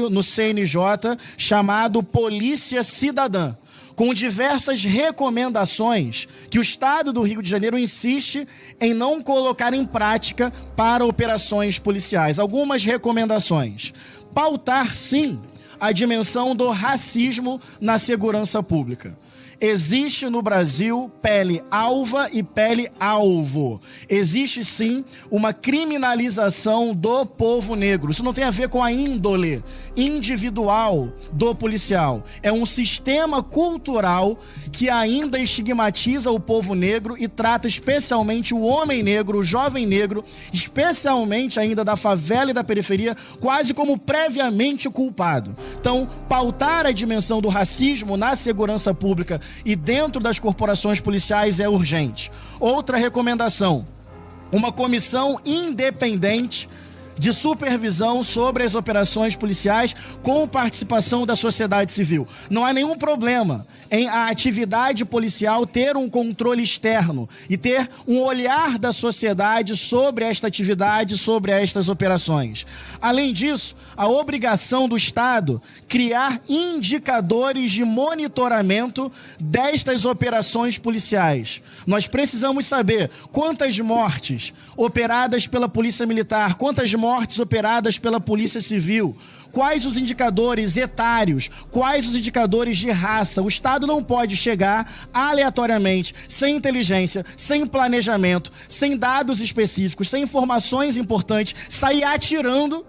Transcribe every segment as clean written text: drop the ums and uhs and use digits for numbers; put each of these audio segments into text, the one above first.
no CNJ chamado Polícia Cidadã, com diversas recomendações que o Estado do Rio de Janeiro insiste em não colocar em prática para operações policiais. Algumas recomendações: pautar, sim, a dimensão do racismo na segurança pública. Existe no Brasil pele alva e pele alvo. Existe, sim, uma criminalização do povo negro. Isso não tem a ver com a índole individual do policial. É um sistema cultural que ainda estigmatiza o povo negro e trata especialmente o homem negro, o jovem negro, especialmente ainda da favela e da periferia, quase como previamente culpado. Então, pautar a dimensão do racismo na segurança pública e dentro das corporações policiais é urgente. Outra recomendação: uma comissão independente de supervisão sobre as operações policiais com participação da sociedade civil. Não há nenhum problema em a atividade policial ter um controle externo e ter um olhar da sociedade sobre esta atividade, sobre estas operações. Além disso, a obrigação do Estado criar indicadores de monitoramento destas operações policiais. Nós precisamos saber quantas mortes operadas pela Polícia Militar, quantas mortes operadas pela Polícia Civil, quais os indicadores etários, quais os indicadores de raça. O Estado não pode chegar aleatoriamente, sem inteligência, sem planejamento, sem dados específicos, sem informações importantes, sair atirando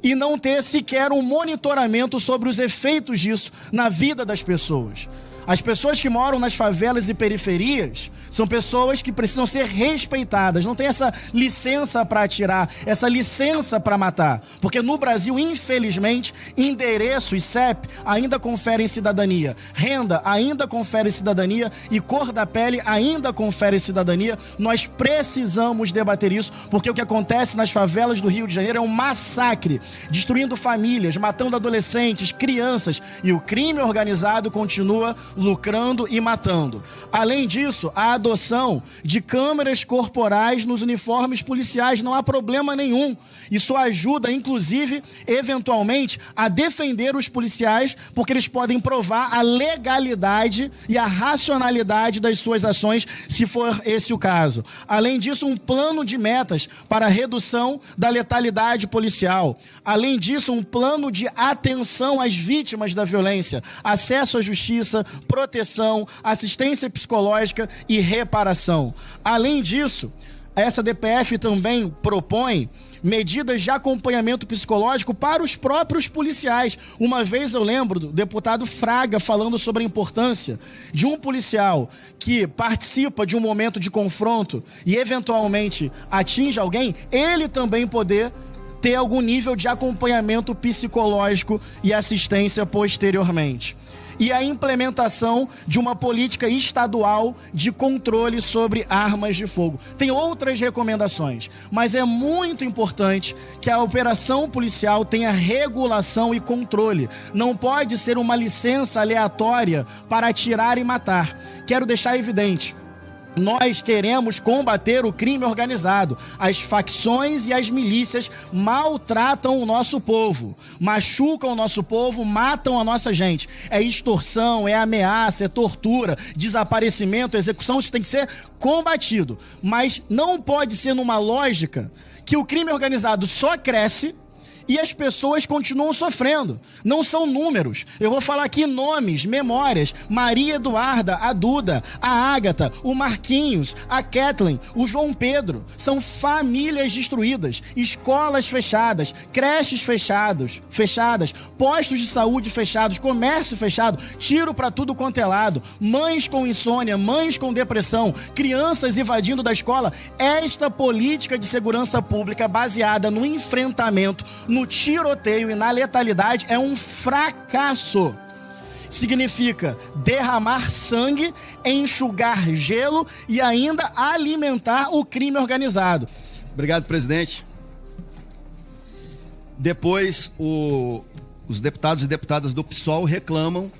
e não ter sequer um monitoramento sobre os efeitos disso na vida das pessoas. As pessoas que moram nas favelas e periferias são pessoas que precisam ser respeitadas. Não tem essa licença para atirar, essa licença para matar. Porque no Brasil, infelizmente, endereço e CEP ainda conferem cidadania. Renda ainda confere cidadania e cor da pele ainda confere cidadania. Nós precisamos debater isso, porque o que acontece nas favelas do Rio de Janeiro é um massacre, destruindo famílias, matando adolescentes, crianças, e o crime organizado continua lucrando e matando. Além disso, a adoção de câmeras corporais nos uniformes policiais, não há problema nenhum. Isso ajuda, inclusive, eventualmente, a defender os policiais, porque eles podem provar a legalidade e a racionalidade das suas ações, se for esse o caso. Além disso, um plano de metas para a redução da letalidade policial. Além disso, um plano de atenção às vítimas da violência, acesso à justiça, proteção, assistência psicológica e reparação. Além disso, essa DPF também propõe medidas de acompanhamento psicológico para os próprios policiais. Uma vez eu lembro do deputado Fraga falando sobre a importância de um policial que participa de um momento de confronto e eventualmente atinge alguém, ele também poder ter algum nível de acompanhamento psicológico e assistência posteriormente. E a implementação de uma política estadual de controle sobre armas de fogo. Tem outras recomendações, mas é muito importante que a operação policial tenha regulação e controle. Não pode ser uma licença aleatória para atirar e matar. Quero deixar evidente: nós queremos combater o crime organizado. As facções e as milícias maltratam o nosso povo, machucam o nosso povo, matam a nossa gente. É extorsão, é ameaça, é tortura, desaparecimento, execução. Isso tem que ser combatido. Mas não pode ser numa lógica que o crime organizado só cresce e as pessoas continuam sofrendo. Não são números. Eu vou falar aqui nomes, memórias: Maria Eduarda, a Duda, a Ágata, o Marquinhos, a Kathleen, o João Pedro. São famílias destruídas, escolas fechadas, creches fechadas, postos de saúde fechados, comércio fechado, tiro para tudo quanto é lado, mães com insônia, mães com depressão, crianças evadindo da escola. Esta política de segurança pública baseada no enfrentamento, no tiroteio e na letalidade é um fracasso. Significa derramar sangue, enxugar gelo e ainda alimentar o crime organizado. Obrigado, presidente. Depois, os deputados e deputadas do PSOL reclamam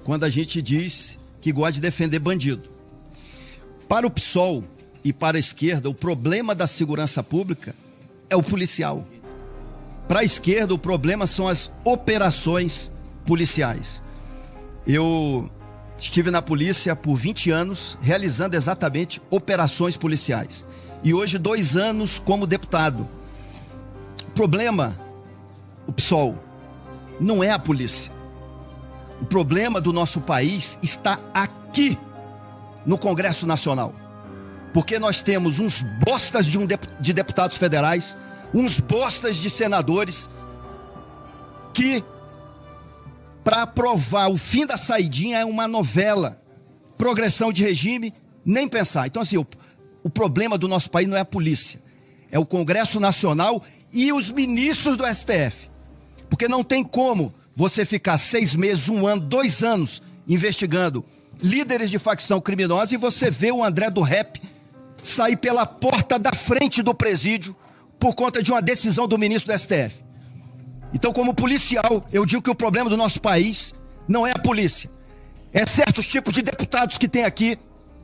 quando a gente diz que gosta de defender bandido. Para o PSOL e para a esquerda, o problema da segurança pública é o policial. Para a esquerda, o problema são as operações policiais. Eu estive na polícia por 20 anos, realizando exatamente operações policiais. E hoje, 2 anos como deputado. O problema, o PSOL, não é a polícia. O problema do nosso país está aqui, no Congresso Nacional. Porque nós temos uns bostas de deputados federais, uns bostas de senadores, que, para aprovar o fim da saidinha, é uma novela. Progressão de regime, nem pensar. Então, assim, o problema do nosso país não é a polícia, é o Congresso Nacional e os ministros do STF. Porque não tem como você ficar 6 meses, 1 ano, 2 anos investigando líderes de facção criminosa e você vê o André do Rep sair pela porta da frente do presídio por conta de uma decisão do ministro do STF. Então, como policial, eu digo que o problema do nosso país não é a polícia. É certos tipos de deputados que tem aqui,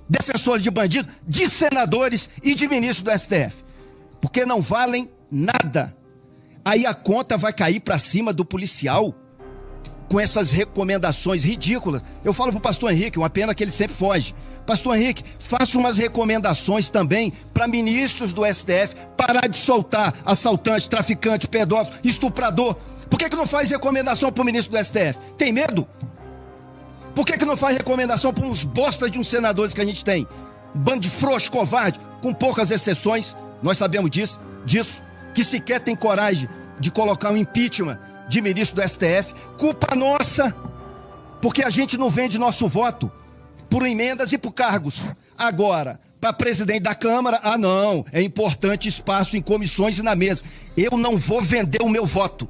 defensores de bandido, de senadores e de ministros do STF. Porque não valem nada. Aí a conta vai cair para cima do policial com essas recomendações ridículas. Eu falo pro pastor Henrique, uma pena que ele sempre foge. Pastor Henrique, faça umas recomendações também para ministros do STF parar de soltar assaltante, traficante, pedófilo, estuprador. Por que não faz recomendação para o ministro do STF? Tem medo? Por que não faz recomendação para uns bostas de uns senadores que a gente tem? Bando de frouxo, covarde, com poucas exceções, nós sabemos disso, que sequer tem coragem de colocar um impeachment de ministro do STF. Culpa nossa, porque a gente não vende nosso voto por emendas e por cargos. Agora, para presidente da Câmara, não, é importante espaço em comissões e na mesa. Eu não vou vender o meu voto.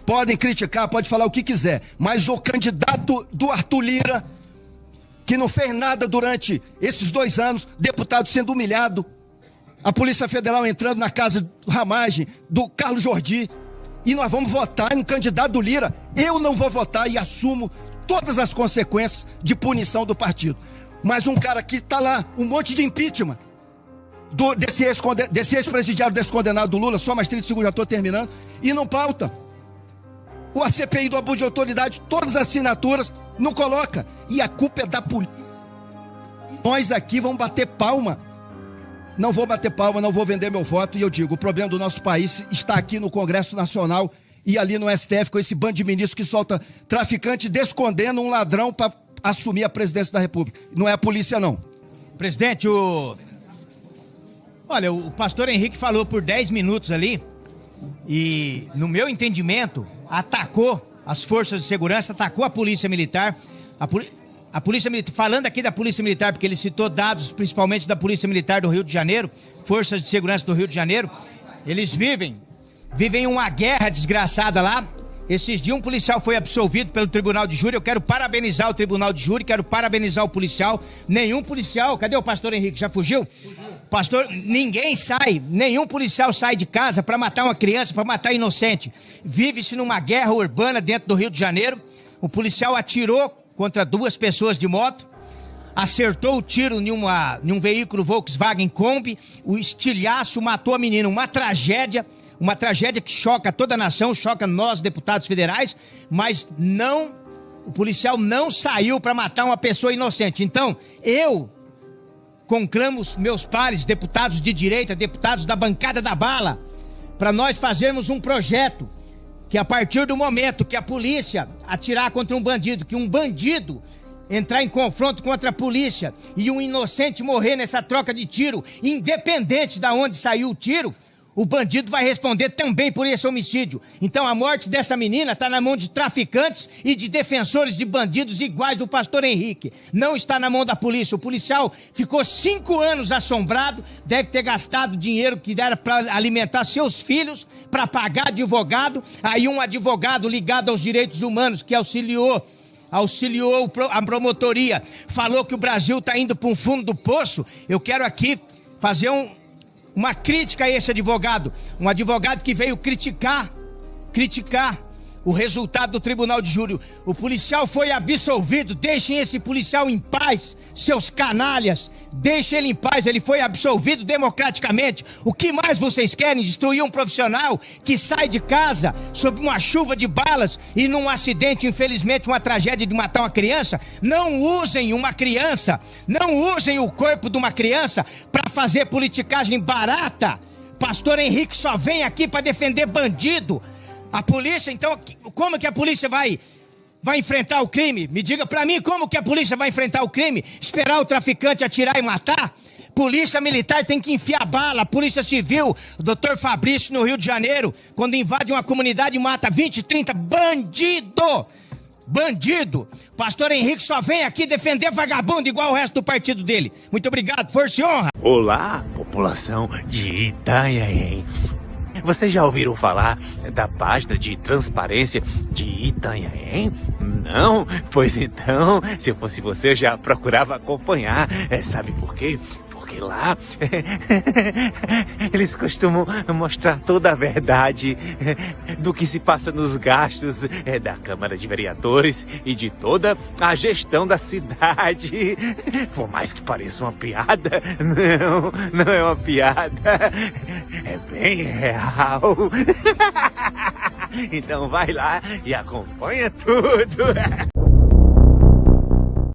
Podem criticar, pode falar o que quiser, mas o candidato do Arthur Lira, que não fez nada durante esses 2 anos, deputado sendo humilhado, a Polícia Federal entrando na casa do Ramagem, do Carlos Jordi, e nós vamos votar no candidato do Lira. Eu não vou votar e assumo todas as consequências de punição do partido. Mas um cara que está lá, um monte de impeachment desse ex-presidiário descondenado do Lula, só mais 30 segundos, já estou terminando, e não pauta. A CPI do abuso de autoridade, todas as assinaturas, não coloca. E a culpa é da polícia. Nós aqui vamos bater palma. Não vou bater palma, não vou vender meu voto. E eu digo, o problema do nosso país está aqui no Congresso Nacional e ali no STF, com esse bando de ministros que solta traficante e descondena um ladrão para assumir a presidência da República. Não é a polícia, não. Presidente, olha, o pastor Henrique falou por 10 minutos ali e, no meu entendimento, atacou as forças de segurança, atacou a polícia militar. A polícia militar, falando aqui da polícia militar, porque ele citou dados principalmente da polícia militar do Rio de Janeiro, forças de segurança do Rio de Janeiro, eles vivem uma guerra desgraçada lá. Esses dias um policial foi absolvido pelo tribunal de júri. Eu quero parabenizar o tribunal de júri, quero parabenizar o policial. Nenhum policial, cadê o pastor Henrique? Já fugiu? Pastor, nenhum policial sai de casa para matar uma criança, para matar inocente. Vive-se numa guerra urbana dentro do Rio de Janeiro. O policial atirou contra 2 pessoas de moto, acertou o tiro em um veículo Volkswagen Kombi, o estilhaço matou a menina. Uma tragédia que choca toda a nação, choca nós, deputados federais, mas o policial não saiu para matar uma pessoa inocente. Então, eu conclamo os meus pares, deputados de direita, deputados da bancada da bala, para nós fazermos um projeto que a partir do momento que a polícia atirar contra um bandido, que um bandido entrar em confronto contra a polícia e um inocente morrer nessa troca de tiro, independente de onde saiu o tiro, o bandido vai responder também por esse homicídio. Então a morte dessa menina está na mão de traficantes e de defensores de bandidos iguais do pastor Henrique. Não está na mão da polícia. O policial ficou 5 anos assombrado, deve ter gastado dinheiro que era para alimentar seus filhos, para pagar advogado. Aí um advogado ligado aos direitos humanos que auxiliou a promotoria, falou que o Brasil está indo para um fundo do poço. Eu quero aqui fazer uma crítica a esse advogado, um advogado que veio criticar o resultado do tribunal de júri. O policial foi absolvido. Deixem esse policial em paz, seus canalhas. Deixem ele em paz. Ele foi absolvido democraticamente. O que mais vocês querem? Destruir um profissional que sai de casa sob uma chuva de balas e num acidente, infelizmente, uma tragédia de matar uma criança? Não usem uma criança, não usem o corpo de uma criança para fazer politicagem barata. Pastor Henrique só vem aqui para defender bandido. A polícia, então, como que a polícia vai enfrentar o crime? Me diga pra mim como que a polícia vai enfrentar o crime? Esperar o traficante atirar e matar? Polícia militar tem que enfiar bala. Polícia civil, o doutor Fabrício no Rio de Janeiro, quando invade uma comunidade e mata 20, 30 bandido. Pastor Henrique só vem aqui defender vagabundo igual o resto do partido dele. Muito obrigado, força e honra. Olá, população de Itanhaém. Vocês já ouviram falar da página de transparência de Itanhaém? Não? Pois então, se eu fosse você, eu já procurava acompanhar. Sabe por quê? Porque lá eles costumam mostrar toda a verdade do que se passa nos gastos da Câmara de Vereadores e de toda a gestão da cidade. Por mais que pareça uma piada, não é uma piada, é bem real. Então vai lá e acompanha tudo.